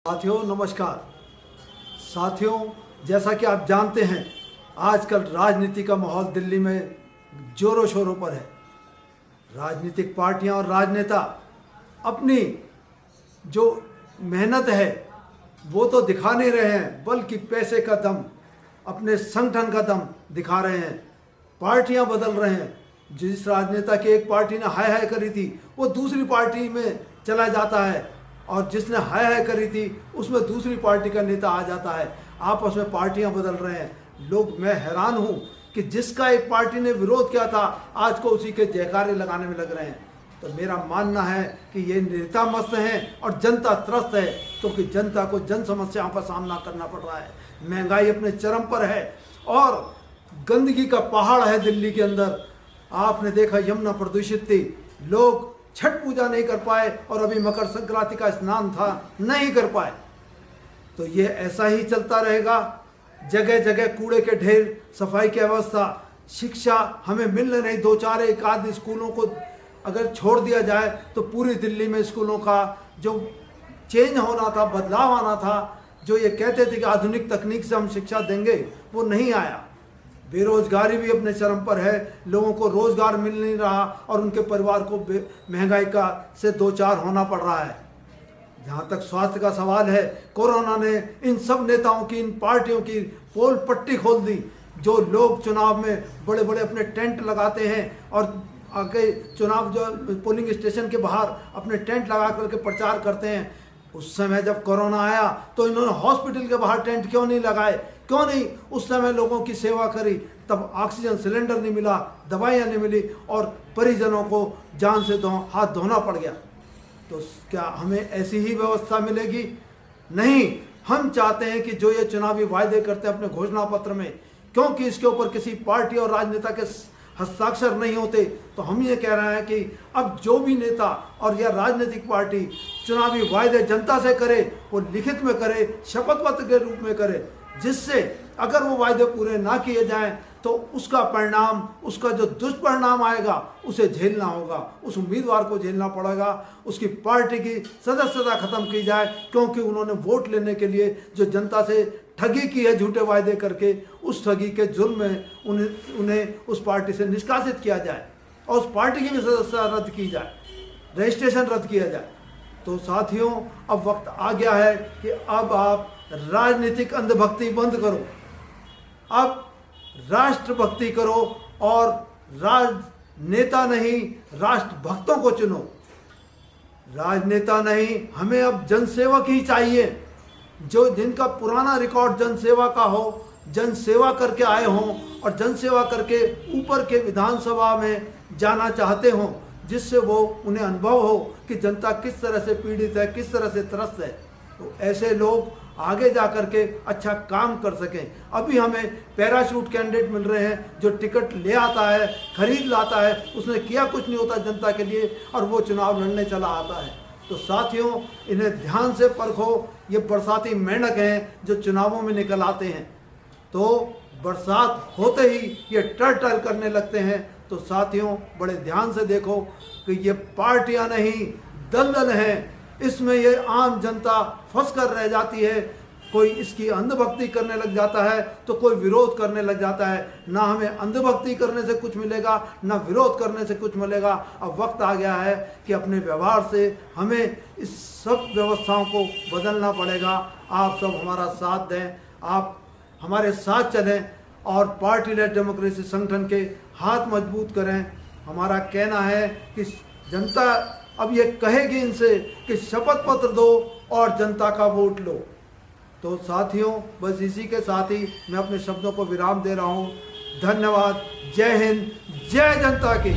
साथियों नमस्कार। साथियों, जैसा कि आप जानते हैं, आजकल राजनीति का माहौल दिल्ली में जोरों शोरों पर है। राजनीतिक पार्टियां और राजनेता अपनी जो मेहनत है वो तो दिखा नहीं रहे हैं, बल्कि पैसे का दम, अपने संगठन का दम दिखा रहे हैं। पार्टियां बदल रहे हैं। जिस राजनेता की एक पार्टी ने हाय हाय करी थी वो दूसरी पार्टी में चला जाता है, और जिसने हाय हाय करी थी उसमें दूसरी पार्टी का नेता आ जाता है। आपस में पार्टियां बदल रहे हैं लोग। मैं हैरान हूं कि जिसका एक पार्टी ने विरोध किया था आज को उसी के जयकारे लगाने में लग रहे हैं। तो मेरा मानना है कि ये नेता मस्त हैं और जनता त्रस्त है, क्योंकि जनता को जन समस्याओं का सामना करना पड़ रहा है। महंगाई अपने चरम पर है और गंदगी का पहाड़ है दिल्ली के अंदर। आपने देखा यमुना प्रदूषित थी, लोग छठ पूजा नहीं कर पाए और अभी मकर संक्रांति का स्नान था, नहीं कर पाए। तो ये ऐसा ही चलता रहेगा। जगह जगह कूड़े के ढेर, सफाई की अवस्था, शिक्षा हमें मिल नहीं। दो चार एक आध स्कूलों को अगर छोड़ दिया जाए तो पूरी दिल्ली में स्कूलों का जो चेंज होना था, बदलाव आना था, जो ये कहते थे कि आधुनिक तकनीक से हम शिक्षा देंगे, वो नहीं आया। बेरोजगारी भी अपने चरम पर है, लोगों को रोजगार मिल नहीं रहा और उनके परिवार को महंगाई का से दो चार होना पड़ रहा है। जहाँ तक स्वास्थ्य का सवाल है, कोरोना ने इन सब नेताओं की, इन पार्टियों की पोल पट्टी खोल दी। जो लोग चुनाव में बड़े बड़े अपने टेंट लगाते हैं और आगे चुनाव जो पोलिंग स्टेशन के बाहर अपने टेंट लगा करके प्रचार करते हैं, उस समय जब कोरोना आया तो इन्होंने हॉस्पिटल के बाहर टेंट क्यों नहीं लगाए? क्यों नहीं उस समय लोगों की सेवा करी? तब ऑक्सीजन सिलेंडर नहीं मिला, दवाइयाँ नहीं मिली और परिजनों को जान से हाथ धोना पड़ गया। तो क्या हमें ऐसी ही व्यवस्था मिलेगी? नहीं। हम चाहते हैं कि जो ये चुनावी वायदे करते हैं अपने घोषणा पत्र में, क्योंकि इसके ऊपर किसी पार्टी और राजनेता के हस्ताक्षर नहीं होते, तो हम ये कह रहे हैं कि अब जो भी नेता और या राजनीतिक पार्टी चुनावी वायदे जनता से करे, वो लिखित में करे, शपथ पत्र के रूप में करे, जिससे अगर वो वायदे पूरे ना किए जाएं तो उसका परिणाम, उसका जो दुष्परिणाम आएगा उसे झेलना होगा, उस उम्मीदवार को झेलना पड़ेगा। उसकी पार्टी की सदस्यता खत्म की जाए, क्योंकि उन्होंने वोट लेने के लिए जो जनता से ठगी की है झूठे वायदे करके, उस ठगी के जुर्म में उन्हें उस पार्टी से निष्कासित किया जाए और उस पार्टी की भी सदस्यता रद्द की जाए, रजिस्ट्रेशन रद्द किया जाए। तो साथियों, अब वक्त आ गया है कि अब आप राजनीतिक अंधभक्ति बंद करो, अब राष्ट्रभक्ति करो और राजनेता नहीं राष्ट्रभक्तों को चुनो। राजनेता नहीं, हमें अब जनसेवक ही चाहिए, जो जिनका पुराना रिकॉर्ड जनसेवा का हो, जनसेवा करके आए हों और जनसेवा करके ऊपर के विधानसभा में जाना चाहते हों, जिससे वो उन्हें अनुभव हो कि जनता किस तरह से पीड़ित है, किस तरह से त्रस्त है। तो ऐसे लोग आगे जा कर के अच्छा काम कर सकें। अभी हमें पैराशूट कैंडिडेट मिल रहे हैं जो टिकट ले आता है, खरीद लाता है, उसने किया कुछ नहीं होता जनता के लिए और वो चुनाव लड़ने चला आता है। तो साथियों, इन्हें ध्यान से परखो। ये बरसाती मेंढक हैं जो चुनावों में निकल आते हैं, तो बरसात होते ही ये टर टर करने लगते हैं। तो साथियों, बड़े ध्यान से देखो कि ये पार्टियां नहीं दलदल हैं, इसमें ये आम जनता फंस कर रह जाती है। कोई इसकी अंधभक्ति करने लग जाता है तो कोई विरोध करने लग जाता है। ना हमें अंधभक्ति करने से कुछ मिलेगा, ना विरोध करने से कुछ मिलेगा। अब वक्त आ गया है कि अपने व्यवहार से हमें इस सब व्यवस्थाओं को बदलना पड़ेगा। आप सब हमारा साथ दें, आप हमारे साथ चलें और पार्टी लेड डेमोक्रेसी संगठन के हाथ मजबूत करें। हमारा कहना है कि जनता अब ये कहेगी इनसे कि शपथ पत्र दो और जनता का वोट लो। तो साथियों, बस इसी के साथ ही मैं अपने शब्दों को विराम दे रहा हूँ। धन्यवाद। जय हिंद, जय जनता की।